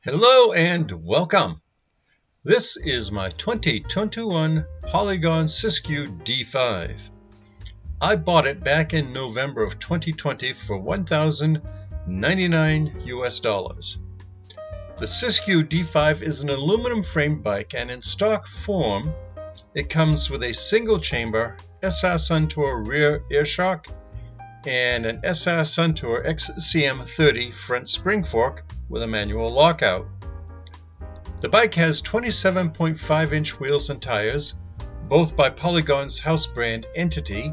Hello and welcome. This is my 2021 Polygon Siskiu D5. I bought it back in November of 2020 for $1,099 US. The Siskiu D5 is an aluminum frame bike, and in stock form it comes with a single chamber SR Suntour rear air shock and an SR Suntour XCM30 front spring fork with a manual lockout. The bike has 27.5-inch wheels and tires, both by Polygon's house brand Entity.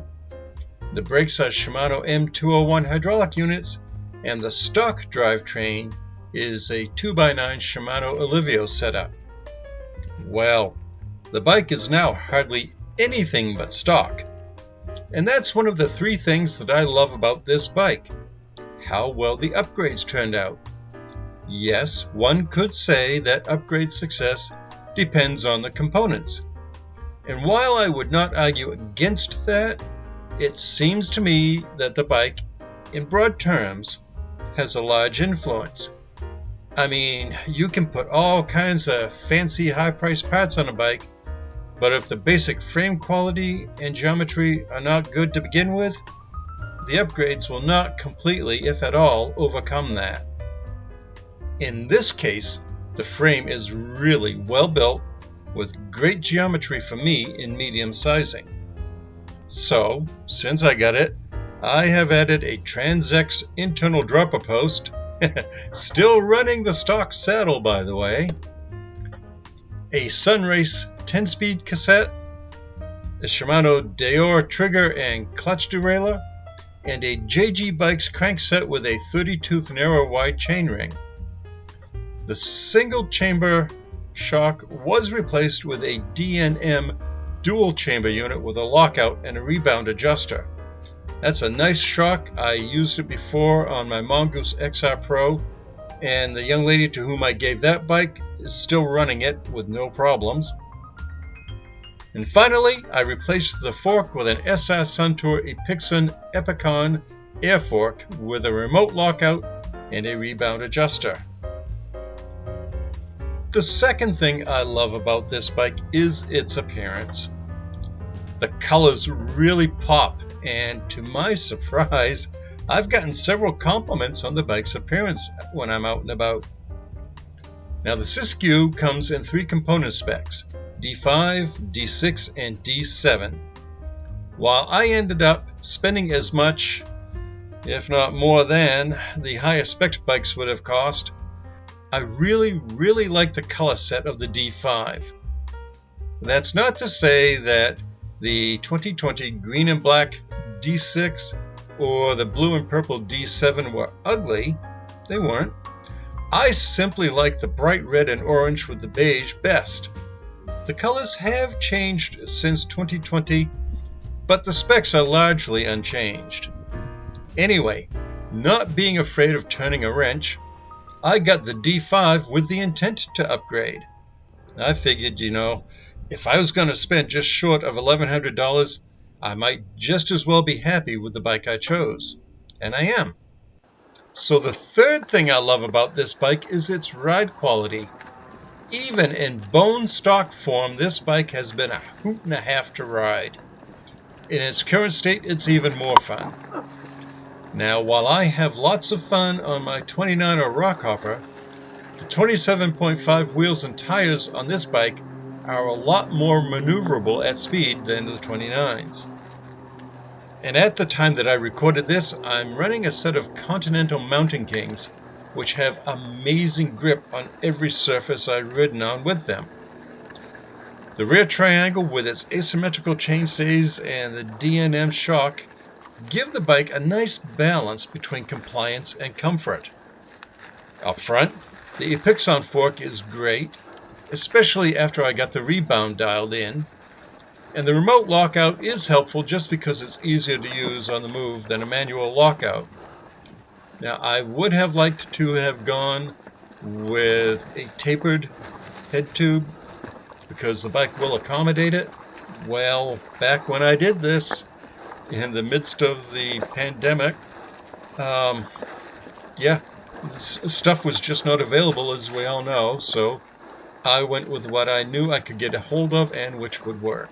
The brakes are Shimano M201 hydraulic units, and the stock drivetrain is a 2x9 Shimano Alivio setup. Well, the bike is now hardly anything but stock. And that's one of the three things that I love about this bike: how well the upgrades turned out. Yes, one could say that upgrade success depends on the components. And while I would not argue against that, it seems to me that the bike, in broad terms, has a large influence. I mean, you can put all kinds of fancy high-priced parts on a bike, but if the basic frame quality and geometry are not good to begin with, the upgrades will not completely, if at all, overcome that. In this case, the frame is really well built with great geometry for me in medium sizing. So, since I got it, I have added a TransX internal dropper post, still running the stock saddle by the way, a Sunrace 10-speed cassette, a Shimano Derailleur trigger and clutch derailleur, and a JG Bikes crankset with a 30-tooth narrow wide chainring. The single chamber shock was replaced with a DNM dual chamber unit with a lockout and a rebound adjuster. That's a nice shock. I used it before on my Mongoose XR Pro, and the young lady to whom I gave that bike is still running it with no problems. And finally, I replaced the fork with an SR Suntour Epixon Epicon air fork with a remote lockout and a rebound adjuster. The second thing I love about this bike is its appearance. The colors really pop, and to my surprise, I've gotten several compliments on the bike's appearance when I'm out and about. Now, the Siskiu comes in three component specs: D5, D6, and D7. While I ended up spending as much, if not more than, the higher spec bikes would have cost, I really like the color set of the D5. That's not to say that the 2020 green and black D6 or the blue and purple D7 were ugly. They weren't. I simply like the bright red and orange with the beige best. The colors have changed since 2020, but the specs are largely unchanged. Anyway, not being afraid of turning a wrench, I got the D5 with the intent to upgrade. I figured, if I was going to spend just short of $1,100, I might just as well be happy with the bike I chose. And I am. So the third thing I love about this bike is its ride quality. Even in bone stock form, this bike has been a hoot and a half to ride. In its current state, it's even more fun. Now, while I have lots of fun on my 29er Rockhopper, the 27.5 wheels and tires on this bike are a lot more maneuverable at speed than the 29s. And at the time that I recorded this, I'm running a set of Continental Mountain Kings, which have amazing grip on every surface I've ridden on with them. The rear triangle with its asymmetrical chainstays and the DNM shock give the bike a nice balance between compliance and comfort. Up front, the Epixon fork is great, especially after I got the rebound dialed in, and the remote lockout is helpful just because it's easier to use on the move than a manual lockout. Now, I would have liked to have gone with a tapered head tube because the bike will accommodate it. Well, back when I did this, in the midst of the pandemic, this stuff was just not available, as we all know, so I went with what I knew I could get a hold of and which would work.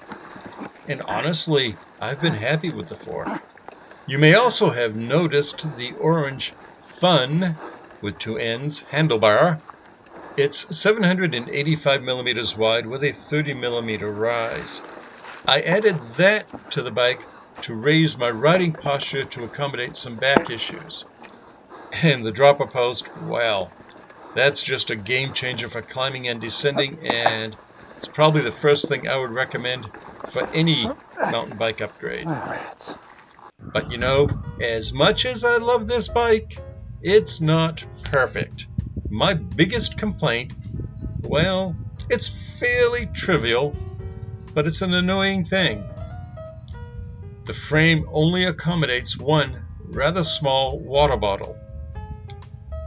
And honestly, I've been happy with the fork. You may also have noticed the orange Fun, with 2 N's, handlebar. It's 785 millimeters wide with a 30 millimeter rise. I added that to the bike to raise my riding posture to accommodate some back issues. And the dropper post, well, that's just a game changer for climbing and descending, and it's probably the first thing I would recommend for any mountain bike upgrade. But you know, as much as I love this bike, it's not perfect. My biggest complaint, well, it's fairly trivial, but it's an annoying thing. The frame only accommodates one rather small water bottle.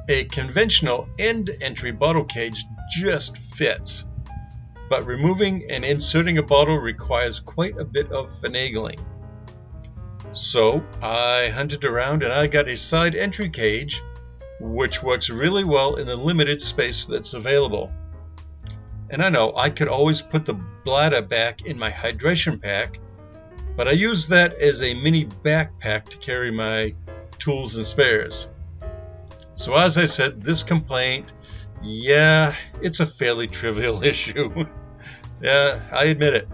A conventional end entry bottle cage just fits, but removing and inserting a bottle requires quite a bit of finagling. So I hunted around and I got a side entry cage, which works really well in the limited space that's available. And I know I could always put the bladder back in my hydration pack, but I use that as a mini backpack to carry my tools and spares. So as I said, this complaint, yeah, it's a fairly trivial issue. Yeah, I admit it.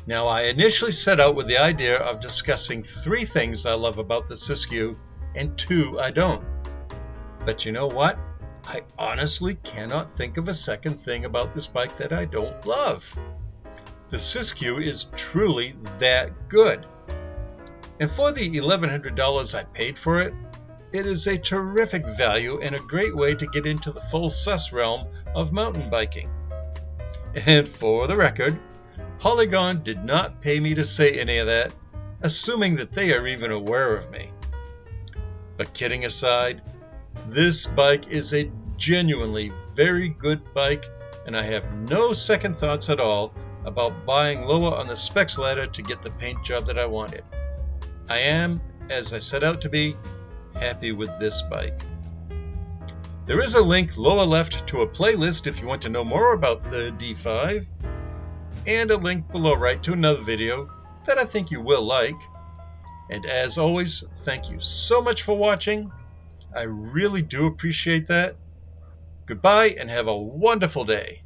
Now, I initially set out with the idea of discussing 3 things I love about the Siskiu and 2 I don't. But you know what? I honestly cannot think of a second thing about this bike that I don't love. The Siskiu is truly that good. And for the $1,100 I paid for it, it is a terrific value and a great way to get into the full sus realm of mountain biking. And for the record, Polygon did not pay me to say any of that, assuming that they are even aware of me. But kidding aside, this bike is a genuinely very good bike, and I have no second thoughts at all about buying lower on the specs ladder to get the paint job that I wanted. I am, as I set out to be, happy with this bike. There is a link lower left to a playlist if you want to know more about the D5, and a link below right to another video that I think you will like. And as always, thank you so much for watching. I really do appreciate that. Goodbye and have a wonderful day.